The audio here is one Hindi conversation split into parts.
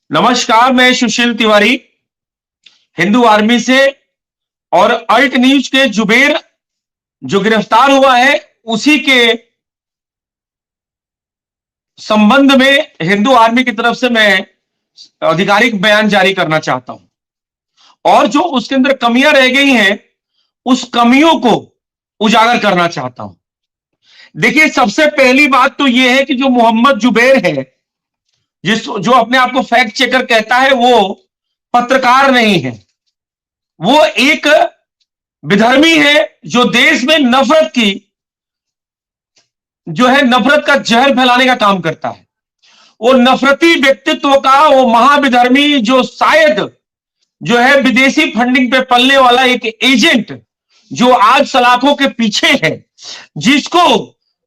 नमस्कार, मैं सुशील तिवारी हिंदू आर्मी से। और अल्ट न्यूज के जुबेर जो गिरफ्तार हुआ है उसी के संबंध में हिंदू आर्मी की तरफ से मैं आधिकारिक बयान जारी करना चाहता हूं और जो उसके अंदर कमियां रह गई हैं उस कमियों को उजागर करना चाहता हूं। देखिए, सबसे पहली बात तो यह है कि जो मोहम्मद जुबैर है, जो अपने आप को फैक्ट चेकर कहता है, वो पत्रकार नहीं है। वो एक विधर्मी है जो देश में नफरत का जहर फैलाने का काम करता है। वो नफरती व्यक्तित्व का वो महाविधर्मी जो शायद विदेशी फंडिंग पे पलने वाला एक एजेंट जो आज सलाखों के पीछे है, जिसको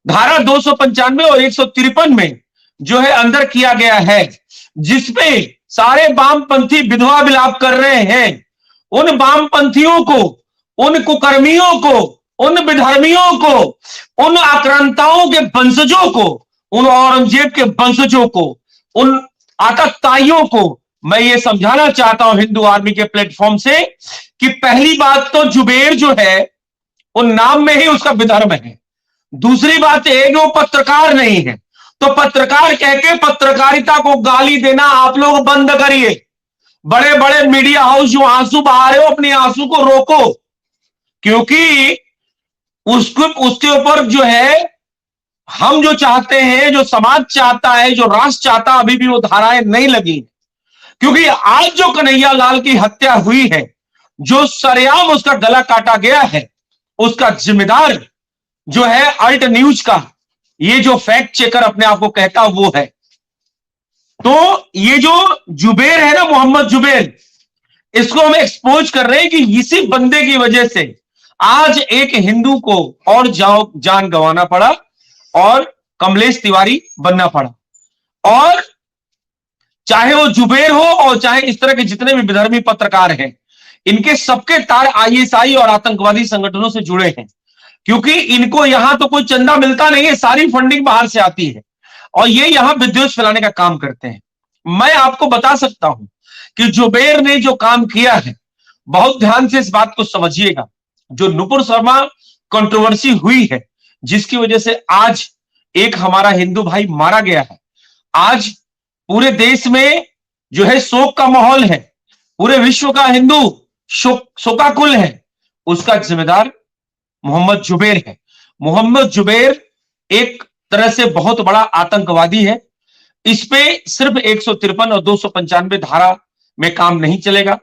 धारा 295 और 153 में अंदर किया गया है, जिसपे सारे वामपंथी विधवा विलाप कर रहे हैं। उन वामपंथियों को, उन कुकर्मियों को, उन विधर्मियों को, उन आक्रांताओं के वंशजों को, उन औरंगजेब के वंशजों को, उन आतताइयों को मैं ये समझाना चाहता हूं हिंदू आर्मी के प्लेटफॉर्म से कि पहली बात तो जुबेर जो है उन नाम में ही उसका विधर्म है। दूसरी बात है कि वो पत्रकार नहीं है। तो पत्रकार कह के पत्रकारिता को गाली देना आप लोग बंद करिए। बड़े बड़े मीडिया हाउस जो आंसू बहा रहे हो, अपने आंसू को रोको, क्योंकि उसके ऊपर हम जो चाहते हैं, जो समाज चाहता है, जो राष्ट्र चाहता है, अभी भी वो धाराएं नहीं लगी। क्योंकि आज जो कन्हैया लाल की हत्या हुई है, जो सरेआम उसका गला काटा गया है, उसका जिम्मेदार अल्ट न्यूज का ये जो फैक्ट चेकर अपने आप को कहता वो है। तो ये जो जुबेर है ना, मोहम्मद जुबेर, इसको हम एक्सपोज कर रहे हैं कि इसी बंदे की वजह से आज एक हिंदू को और जान गंवाना पड़ा और कमलेश तिवारी बनना पड़ा। और चाहे वो जुबेर हो और चाहे इस तरह के जितने भी विधर्मी पत्रकार हैं, इनके सबके तार आईएसआई और आतंकवादी संगठनों से जुड़े हैं, क्योंकि इनको यहां तो कोई चंदा मिलता नहीं है, सारी फंडिंग बाहर से आती है और ये यहां विद्वेष फैलाने का काम करते हैं। मैं आपको बता सकता हूं कि जुबेर ने जो काम किया है, बहुत ध्यान से इस बात को समझिएगा। जो नुपुर शर्मा कंट्रोवर्सी हुई है, जिसकी वजह से आज एक हमारा हिंदू भाई मारा गया है, आज पूरे देश में शोक का माहौल है, पूरे विश्व का हिंदू शोकाकुल है, उसका जिम्मेदार मोहम्मद जुबेर है। मोहम्मद जुबेर एक तरह से बहुत बड़ा आतंकवादी है। इस पे सिर्फ 153 और 295 धारा में काम नहीं चलेगा।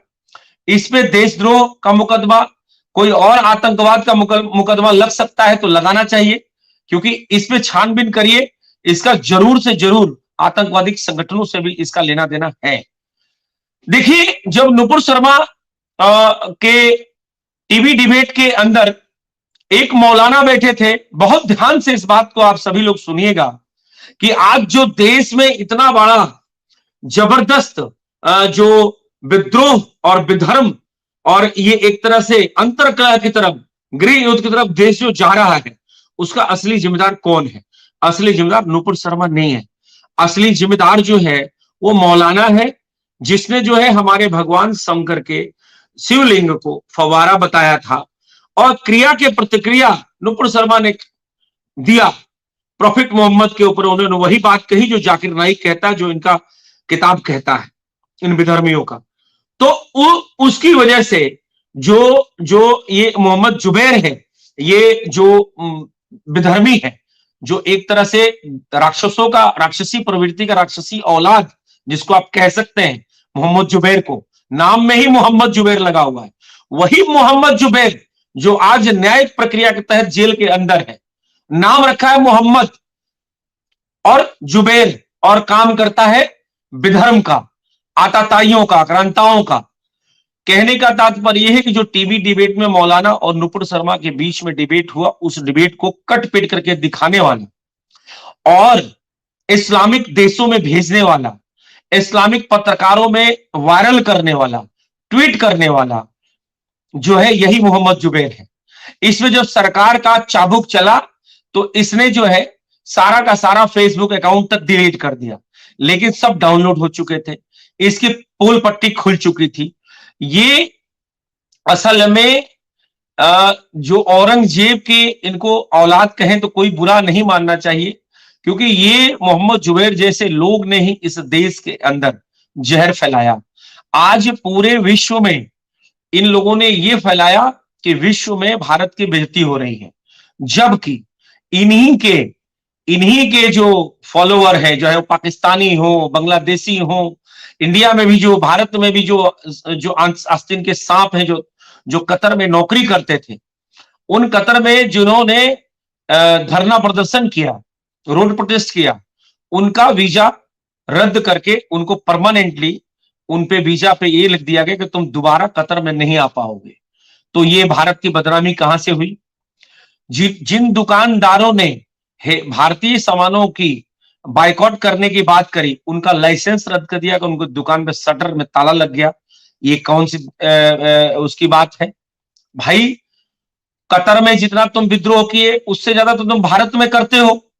इस पे देशद्रोह का मुकदमा, कोई और आतंकवाद का मुकदमा लग सकता है तो लगाना चाहिए, क्योंकि इस पे छानबीन करिए। इसका जरूर से जरूर आतंकवादी संगठनों से भी इसका लेना देना है। देखिए, जब नुपुर शर्मा के टीवी डिबेट के अंदर एक मौलाना बैठे थे, बहुत ध्यान से इस बात को आप सभी लोग सुनिएगा कि आज जो देश में इतना बड़ा जबरदस्त जो विद्रोह और विधर्म और ये एक तरह से अंतरकलह की तरफ, गृह युद्ध की तरफ देश जो जा रहा है, उसका असली जिम्मेदार कौन है? असली जिम्मेदार नुपुर शर्मा नहीं है। असली जिम्मेदार वो मौलाना है, जिसने हमारे भगवान शंकर के शिवलिंग को फवारा बताया था और क्रिया के प्रतिक्रिया नुपुर शर्मा ने दिया प्रॉफिट मोहम्मद के ऊपर। उन्होंने वही बात कही जो जाकिर नाइक कहता है, जो इनका किताब कहता है इन विधर्मियों का। तो उसकी वजह से जो ये मोहम्मद जुबैर है, ये जो विधर्मी है, जो एक तरह से राक्षसी प्रवृत्ति का राक्षसी औलाद जिसको आप कह सकते हैं, मोहम्मद जुबैर को नाम में ही मोहम्मद जुबैर लगा हुआ है। वही मोहम्मद जुबैर जो आज न्यायिक प्रक्रिया के तहत जेल के अंदर है, नाम रखा है मोहम्मद और जुबैर, और काम करता है विधर्म का, आतताइयों का, आक्रांताओं का। कहने का तात्पर्य यह है कि जो टीवी डिबेट में मौलाना और नुपुर शर्मा के बीच में डिबेट हुआ, उस डिबेट को कट पीट करके दिखाने वाला और इस्लामिक देशों में भेजने वाला, इस्लामिक पत्रकारों में वायरल करने वाला, ट्वीट करने वाला यही मोहम्मद जुबैर है। इसमें जब सरकार का चाबुक चला तो इसने सारा का सारा फेसबुक अकाउंट तक डिलीट कर दिया। लेकिन सब डाउनलोड हो चुके थे, इसकी पोल पट्टी खुल चुकी थी। ये असल में जो औरंगजेब के इनको औलाद कहें तो कोई बुरा नहीं मानना चाहिए, क्योंकि ये मोहम्मद जुबैर जैसे लोग ने ही इस देश के अंदर जहर फैलाया। आज पूरे विश्व में इन लोगों ने ये फैलाया कि विश्व में भारत की बेइज्जती हो रही है, जबकि इन्हीं के जो फॉलोअर है, जो है पाकिस्तानी हो, बांग्लादेशी हो, इंडिया में भी जो, भारत में भी जो आस्तीन के सांप हैं, जो कतर में नौकरी करते थे, उन कतर में जिन्होंने धरना प्रदर्शन किया, रोड प्रोटेस्ट किया, उनका वीजा रद्द करके उनको परमानेंटली उन पे वीजा पे ये लिख दिया गया कि तुम दोबारा कतर में नहीं आ पाओगे। तो ये भारत की बदनामी कहां से हुई? जिन दुकानदारों ने भारतीय सामानों की बाइकआउट करने की बात करी, उनका लाइसेंस रद्द कर दिया, कि उनको दुकान पे शटर में ताला लग गया। ये कौन सी उसकी बात है भाई? कतर में जितना तुम विद्रोह किए, उससे ज्यादा तो तुम भारत में करते हो।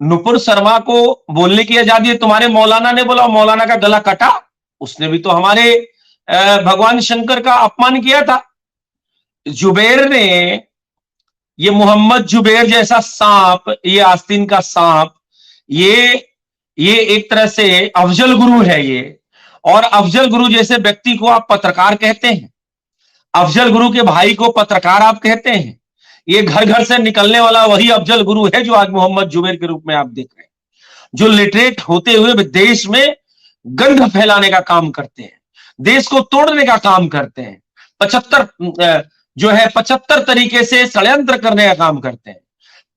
नुपुर शर्मा को बोलने की आजादी है, तुम्हारे मौलाना ने बोला, मौलाना का गला कटा, उसने भी तो हमारे भगवान शंकर का अपमान किया था। जुबैर ने, ये मोहम्मद जुबैर जैसा सांप, ये आस्तीन का सांप, ये एक तरह से अफजल गुरु है ये। और अफजल गुरु जैसे व्यक्ति को आप पत्रकार कहते हैं, अफजल गुरु के भाई को पत्रकार आप कहते हैं। ये घर घर से निकलने वाला वही अफजल गुरु है जो आज मोहम्मद जुबैर के रूप में आप देख रहे हैं, जो लिटरेट होते हुए देश में गंध फैलाने का काम करते हैं, देश को तोड़ने का काम करते हैं, 75 तरीके से षड्यंत्र करने का काम करते हैं,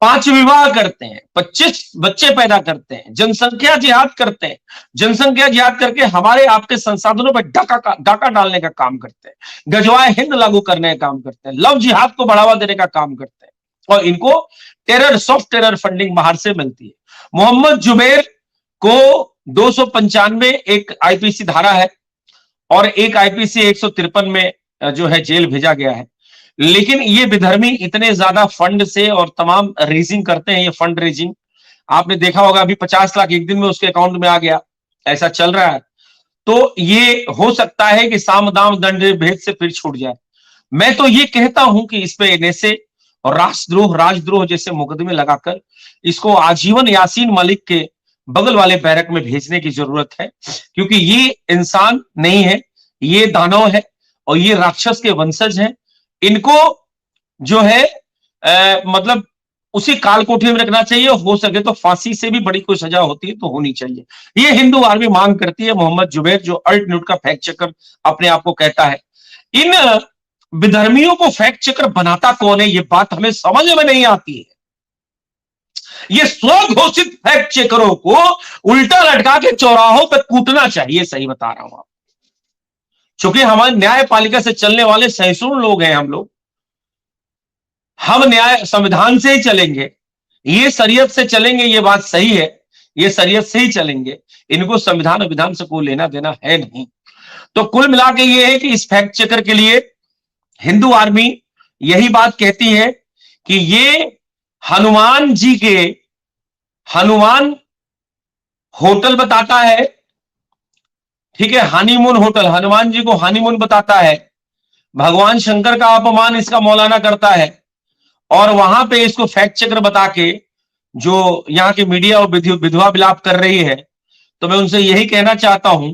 5 विवाह करते हैं, 25 बच्चे पैदा करते हैं, जनसंख्या जिहाद करते हैं, जनसंख्या जिहाद करके हमारे आपके संसाधनों पर डाका डालने का काम करते हैं, गजवाए हिंद लागू करने का काम करते हैं, लव जिहाद को बढ़ावा देने का काम करते हैं, और इनको टेरर, सॉफ्ट टेरर फंडिंग बाहर से मिलती है। मोहम्मद जुबैर को 295 एक आईपीसी धारा है और एक आईपीसी 153 में जो है जेल भेजा गया है। लेकिन ये विधर्मी इतने ज्यादा फंड से और तमाम रेजिंग करते हैं, ये फंड रेजिंग आपने देखा होगा, अभी 50 लाख एक दिन में उसके अकाउंट में आ गया, ऐसा चल रहा है। तो ये हो सकता है कि साम दाम दंड भेद से फिर छूट जाए। मैं तो ये कहता हूं कि इस पे ऐसे और राष्ट्रद्रोह, राजद्रोह जैसे मुकदमे लगाकर इसको आजीवन यासीन मलिक के बगल वाले बैरक में भेजने की जरूरत है, क्योंकि ये इंसान नहीं है, ये दानव है और ये राक्षस के वंशज हैं। इनको जो है मतलब उसी काल कोठरी में रखना चाहिए, हो सके तो फांसी से भी बड़ी कोई सजा होती है तो होनी चाहिए। ये हिंदू आर्मी मांग करती है। मोहम्मद जुबैर जो अल्ट न्यूट का फैक्ट चेकर अपने आप को कहता है, इन विधर्मियों को फैक्ट चेकर बनाता कौन है, ये बात हमें समझ में नहीं आती है। ये स्वघोषित फैक्ट चेकरों को उल्टा लटका के चौराहों पर कूटना चाहिए, सही बता रहा हूं आप। क्योंकि हमारे न्यायपालिका से चलने वाले सहिष्णु लोग हैं हम न्याय संविधान से ही चलेंगे, ये शरीयत से चलेंगे, ये बात सही है, ये शरीयत से ही चलेंगे, इनको संविधान और विधान से कोई लेना देना है नहीं। तो कुल मिला के ये है कि इस फैक्ट चेकर के लिए हिंदू आर्मी यही बात कहती है कि ये हनुमान जी के, हनुमान होटल बताता है, ठीक है, हनीमून होटल, हनुमान जी को हनीमून बताता है, भगवान शंकर का अपमान इसका मौलाना करता है, और वहां पे इसको फैक्ट चेकर बता के जो यहाँ की मीडिया और विधवा विलाप कर रही है। तो मैं उनसे यही कहना चाहता हूं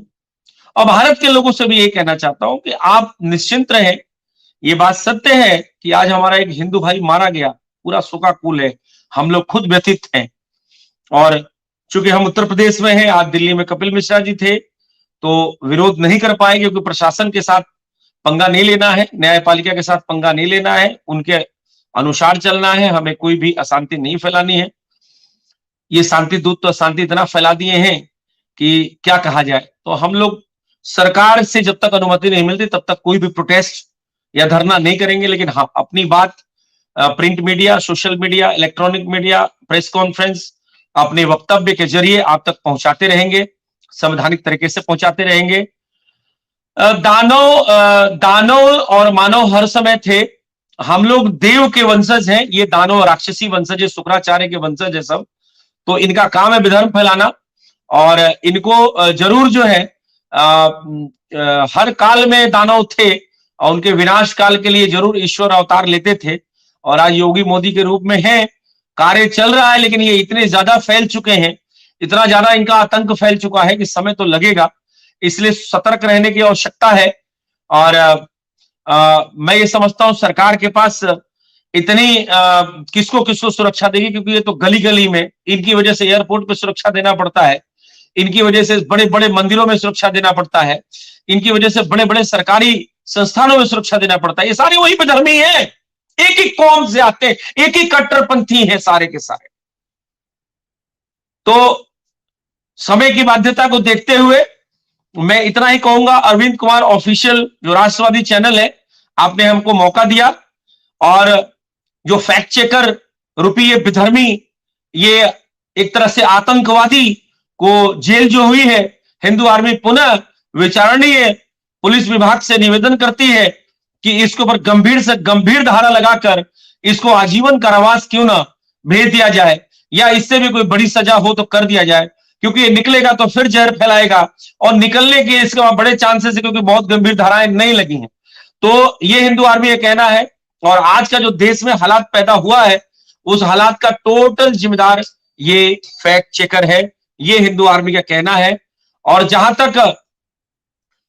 और भारत के लोगों से भी यही कहना चाहता हूं कि आप निश्चिंत रहें। ये बात सत्य है कि आज हमारा एक हिंदू भाई मारा गया, पूरा शोकाकुल है, हम लोग खुद व्यथित हैं। और चूंकि हम उत्तर प्रदेश में हैं, आज दिल्ली में कपिल मिश्रा जी थे तो विरोध नहीं कर पाए, क्योंकि प्रशासन के साथ पंगा नहीं लेना है, न्यायपालिका के साथ पंगा नहीं लेना है, उनके अनुसार चलना है, हमें कोई भी अशांति नहीं फैलानी है। ये शांति दूत तो अशांति इतना फैला दिए हैं कि क्या कहा जाए। तो हम लोग सरकार से जब तक अनुमति नहीं मिलती तब तक कोई भी प्रोटेस्ट या धरना नहीं करेंगे, लेकिन हाँ, अपनी बात print media, social media, electronic media, press conference अपने वक्तव्य के जरिए आप तक पहुंचाते रहेंगे, संवैधानिक तरीके से पहुंचाते रहेंगे। दानव और मानव हर समय थे, हम लोग देव के वंशज हैं, ये दानव राक्षसी वंशज है, शुक्राचार्य के वंशज है सब। तो इनका काम है विधर्म फैलाना। और इनको जरूर जो है हर काल में दानव थे और उनके विनाश काल के लिए जरूर ईश्वर अवतार लेते थे। और आज योगी मोदी के रूप में है, कार्य चल रहा है, लेकिन ये इतने ज्यादा फैल चुके हैं, इतना ज्यादा इनका आतंक फैल चुका है कि समय तो लगेगा, इसलिए सतर्क रहने की आवश्यकता है। और मैं ये समझता हूं सरकार के पास इतनी किसको किसको सुरक्षा देगी, क्योंकि ये तो गली गली में, इनकी वजह से एयरपोर्ट पे सुरक्षा देना पड़ता है, इनकी वजह से बड़े बड़े मंदिरों में सुरक्षा देना पड़ता है, इनकी वजह से बड़े बड़े सरकारी संस्थानों में सुरक्षा देना पड़ता है। ये सारे वही बेधर्मी हैं, एक ही कौम से आते हैं, एक ही कट्टरपंथी हैं सारे के सारे। तो समय की बाध्यता को देखते हुए मैं इतना ही कहूंगा, अरविंद कुमार ऑफिशियल जो राष्ट्रवादी चैनल है, आपने हमको मौका दिया, और जो फैक्ट चेकर रूपी ये विधर्मी, ये एक तरह से आतंकवादी को जेल जो हुई है, हिंदू आर्मी पुनः विचारणीय पुलिस विभाग से निवेदन करती है कि इसके ऊपर गंभीर से गंभीर धारा लगाकर इसको आजीवन कारावास क्यों ना भेज दिया जाए, या इससे भी कोई बड़ी सजा हो तो कर दिया जाए, क्योंकि ये निकलेगा तो फिर जहर फैलाएगा, और निकलने के इसके बड़े चांसेस है, क्योंकि बहुत गंभीर धाराएं नहीं लगी हैं। तो ये हिंदू आर्मी ये कहना है, और आज का जो देश में हालात पैदा हुआ है, उस हालात का टोटल जिम्मेदार ये फैक्ट चेकर है, ये हिंदू आर्मी का कहना है। और जहां तक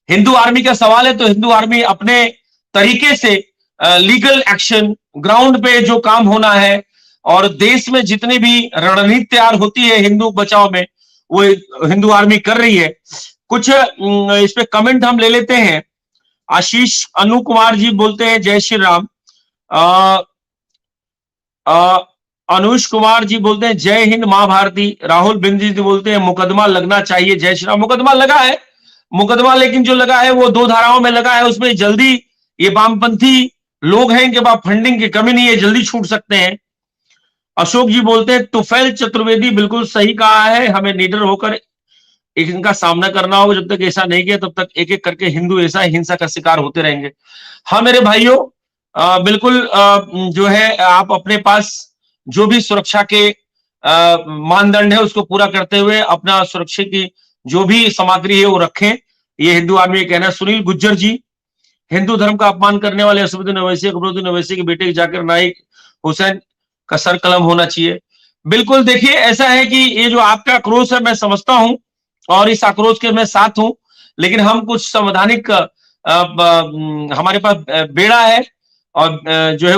हिंदू आर्मी का सवाल है, तो हिंदू आर्मी अपने तरीके से लीगल एक्शन, ग्राउंड पे जो काम होना है, और देश में जितनी भी रणनीति तैयार होती है हिंदू बचाव में, वो हिंदू आर्मी कर रही है। कुछ इस पे कमेंट हम ले लेते हैं। आशीष अनु कुमार जी बोलते हैं जय श्री राम। अनुष कुमार जी बोलते हैं जय हिंद मां भारती। राहुल बिंदी जी बोलते हैं मुकदमा लगना चाहिए, जय श्री राम। मुकदमा लगा है, मुकदमा लेकिन जो लगा है वो 2 धाराओं में लगा है, उसमें जल्दी, ये वामपंथी लोग हैं, इनके पास फंडिंग की कमी नहीं है, जल्दी छूट सकते हैं। अशोक जी बोलते हैं तुफैल चतुर्वेदी बिल्कुल सही कहा है, हमें निडर होकर इनका सामना करना होगा, जब तक ऐसा नहीं किया तब तक एक एक करके हिंदू ऐसा हिंसा का शिकार होते रहेंगे। हाँ मेरे भाइयों, बिल्कुल जो है आप अपने पास जो भी सुरक्षा के मानदंड है उसको पूरा करते हुए अपना सुरक्षा की जो भी सामग्री है वो रखें, ये हिंदू आर्मी कहना है। सुनील गुज्जर जी, हिंदू धर्म का अपमान करने वाले असदुद्दीन ओवैसी, अकबरुद्दीन ओवैसी के बेटे जाकिर नाइक हुसैन का सर कलम होना चाहिए। बिल्कुल देखिए, ऐसा है कि ये जो आपका आक्रोश है मैं समझता हूं, और इस आक्रोश के मैं साथ हूं, लेकिन हम कुछ संवैधानिक हमारे पास बेड़ा है, और जो है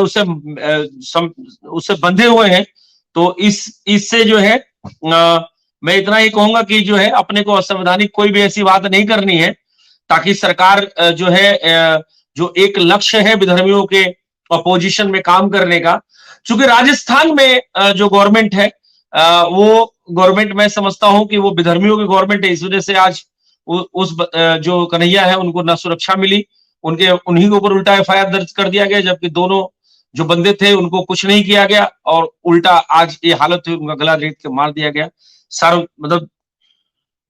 उससे बंधे हुए हैं। तो इससे जो है मैं इतना ही कहूंगा कि जो है अपने को असंवैधानिक कोई भी ऐसी बात नहीं करनी है, ताकि सरकार जो है जो एक लक्ष्य है विधर्मियों के अपोजिशन में काम करने का, चूंकि राजस्थान में जो गवर्नमेंट है वो गवर्नमेंट मैं समझता हूं कि वो विधर्मियों की गवर्नमेंट है, इस वजह से आज उस जो कन्हैया है उनको ना सुरक्षा मिली, उन्हीं के ऊपर उल्टा एफआईआर दर्ज कर दिया गया, जबकि दोनों जो बंदे थे उनको कुछ नहीं किया गया, और उल्टा आज ये हालत हुई, उनका गला रेत के मार दिया गया। मतलब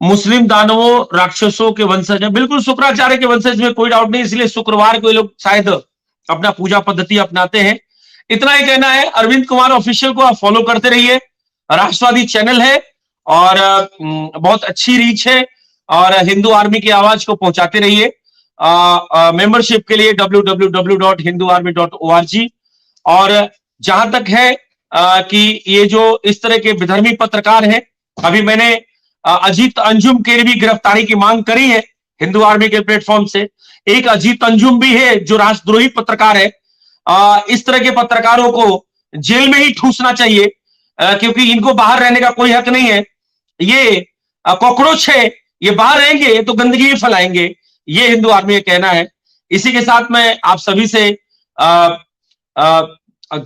मुस्लिम दानवों राक्षसों के वंशज हैं, बिल्कुल शुक्राचार्य के वंशज में कोई डाउट नहीं, इसलिए शुक्रवार को ये लोग शायद अपना पूजा पद्धति अपनाते हैं। इतना ही कहना है। अरविंद कुमार ऑफिशियल को आप फॉलो करते रहिए, राष्ट्रवादी चैनल है और बहुत अच्छी रीच है, और हिंदू आर्मी की आवाज को पहुंचाते रहिए। मेंबरशिप के लिए www.hinduarmy.org। और जहां तक है कि ये जो इस तरह के विधर्मी पत्रकार हैं, अभी मैंने अजीत अंजुम की भी गिरफ्तारी की मांग करी है हिंदू आर्मी के प्लेटफॉर्म से। एक अजीत अंजुम भी है जो राष्ट्रद्रोही पत्रकार है। इस तरह के पत्रकारों को जेल में ही ठूसना चाहिए, क्योंकि इनको बाहर रहने का कोई हक नहीं है। ये कॉकरोच है, ये बाहर रहेंगे तो गंदगी फैलाएंगे, ये हिंदू आर्मी का कहना है। इसी के साथ मैं आप सभी से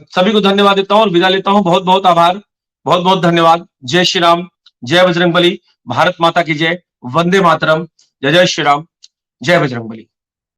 सभी को धन्यवाद देता हूं और विदा लेता हूं। बहुत बहुत आभार, बहुत बहुत धन्यवाद। जय श्री राम, जय बजरंगबली, भारत माता की जय, वंदे मातरम, जय जय श्री राम, जय बजरंगबली।